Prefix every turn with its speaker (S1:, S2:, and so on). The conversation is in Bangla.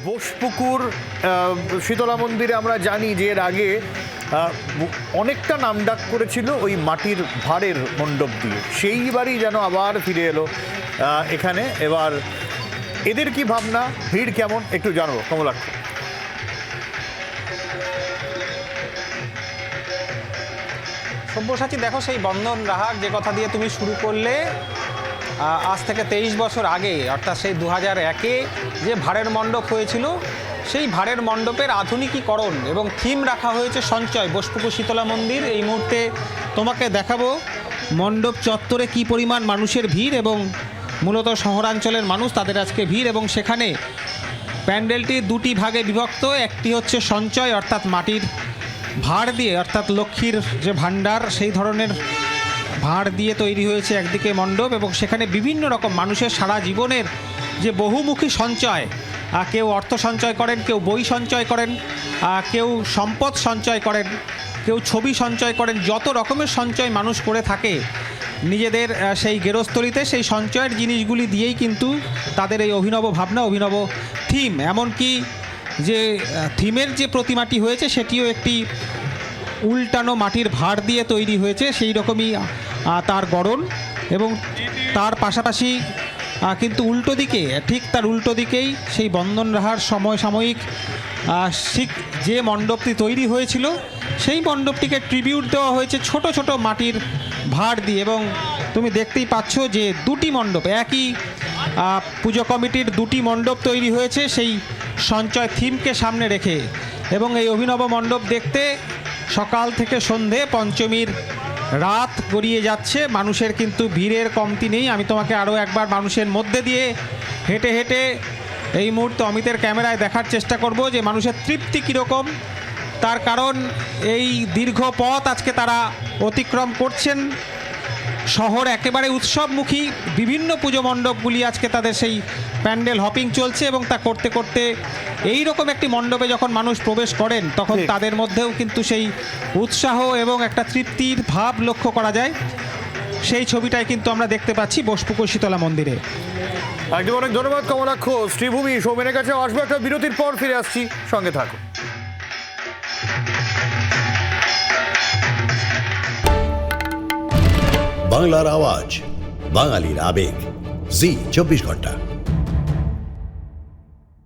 S1: বোসপুকুর শীতলা মন্দিরে আমরা জানি যে এর আগে অনেকটা নামডাক করেছিল ওই মাটির ভাঁড়ের মণ্ডপ দিয়ে, সেইবারই যেন আবার ফিরে এলো এখানে। এবার এদের কি ভাবনা, ভিড় কেমন একটু জানবো কমলাক্ষ।
S2: সব্যসাচী, দেখো সেই বন্ধন রাহার যে কথা দিয়ে তুমি শুরু করলে, আজ থেকে 23 বছর আগে অর্থাৎ সেই 2001-এ যে ভাঁড়ের মণ্ডপ হয়েছিল, সেই ভাঁড়ের মণ্ডপের আধুনিকীকরণ এবং থিম রাখা হয়েছে সঞ্চয় বোসপুকুর শীতলা মন্দির। এই মুহূর্তে তোমাকে দেখাবো মণ্ডপ চত্বরে কি পরিমাণ মানুষের ভিড়, এবং মূলত শহরাঞ্চলের মানুষ, তাদের আজকে ভিড়। এবং সেখানে প্যান্ডেলটি দুটি ভাগে বিভক্ত। একটি হচ্ছে সঞ্চয় অর্থাৎ মাটির ভাঁড় দিয়ে, অর্থাৎ লক্ষ্মীর যে ভাণ্ডার সেই ধরনের ভাঁড় দিয়ে তৈরি হয়েছে একদিকে মণ্ডপ, এবং সেখানে বিভিন্ন রকম মানুষের সারা জীবনের যে বহুমুখী সঞ্চয়, কেউ অর্থ সঞ্চয় করেন, কেউ বই সঞ্চয় করেন, কেউ সম্পদ সঞ্চয় করেন, কেউ ছবি সঞ্চয় করেন, যত রকমের সঞ্চয় মানুষ করে থাকে নিজেদের সেই গেরস্থলিতে, সেই সঞ্চয়ের জিনিসগুলি দিয়েই কিন্তু তাদের এই অভিনব ভাবনা, অভিনব থিম। এমনকি যে থিমের যে প্রতিমাটি হয়েছে সেটিও একটি উল্টানো মাটির ভাঁড় দিয়ে তৈরি হয়েছে, সেই রকমই তার গড়ন। এবং তার পাশাপাশি কিন্তু উল্টো দিকে, ঠিক তার উল্টো দিকেই সেই বন্ধন রাহার সমসাময়িক ঠিক যে মণ্ডপটি তৈরি হয়েছিল, সেই মণ্ডপটিকে ট্রিবিউট দেওয়া হয়েছে ছোট ছোট মাটির ভাঁড় দিয়ে। এবং তুমি দেখতেই পাচ্ছ যে দুটি মণ্ডপ, একই পুজো কমিটির দুটি মণ্ডপ তৈরি হয়েছে সেই সঞ্চয় থিমকে সামনে রেখে। এবং এই অভিনব মণ্ডপ দেখতে সকাল থেকে সন্ধে, পঞ্চমীর রাত গড়িয়ে যাচ্ছে। মানুষের কিন্তু ভিড়ের কমতি নেই। আমি তোমাকে আরও একবার মানুষের মধ্যে দিয়ে হেঁটে হেঁটে এই মুহূর্তে অমিতের ক্যামেরায় দেখার চেষ্টা করব যে মানুষের তৃপ্তি কীরকম। তার কারণ এই দীর্ঘ পথ আজকে তারা অতিক্রম করছেন। শহর একেবারে উৎসবমুখী, বিভিন্ন পুজো মণ্ডপগুলি আজকে তাদের সেই প্যান্ডেল হপিং চলছে, এবং তা করতে করতে এই রকম একটি মণ্ডপে যখন মানুষ প্রবেশ করেন তখন তাদের মধ্যেও কিন্তু সেই উৎসাহ এবং একটা তৃপ্তির ভাব লক্ষ্য করা যায়। সেই ছবিটাই কিন্তু আমরা দেখতে পাচ্ছি বোসপুকুর শীতলা মন্দিরে।
S1: একদম, অনেক ধন্যবাদ কমলাক্ষ। শ্রীভূমি, সৌমেনের কাছে আসবো একটা বিরতির পর, ফিরে আসছি, সঙ্গে থাকো।
S3: বাংলার আওয়াজ, বাঙালির আবেগ, জি 24 ঘন্টা।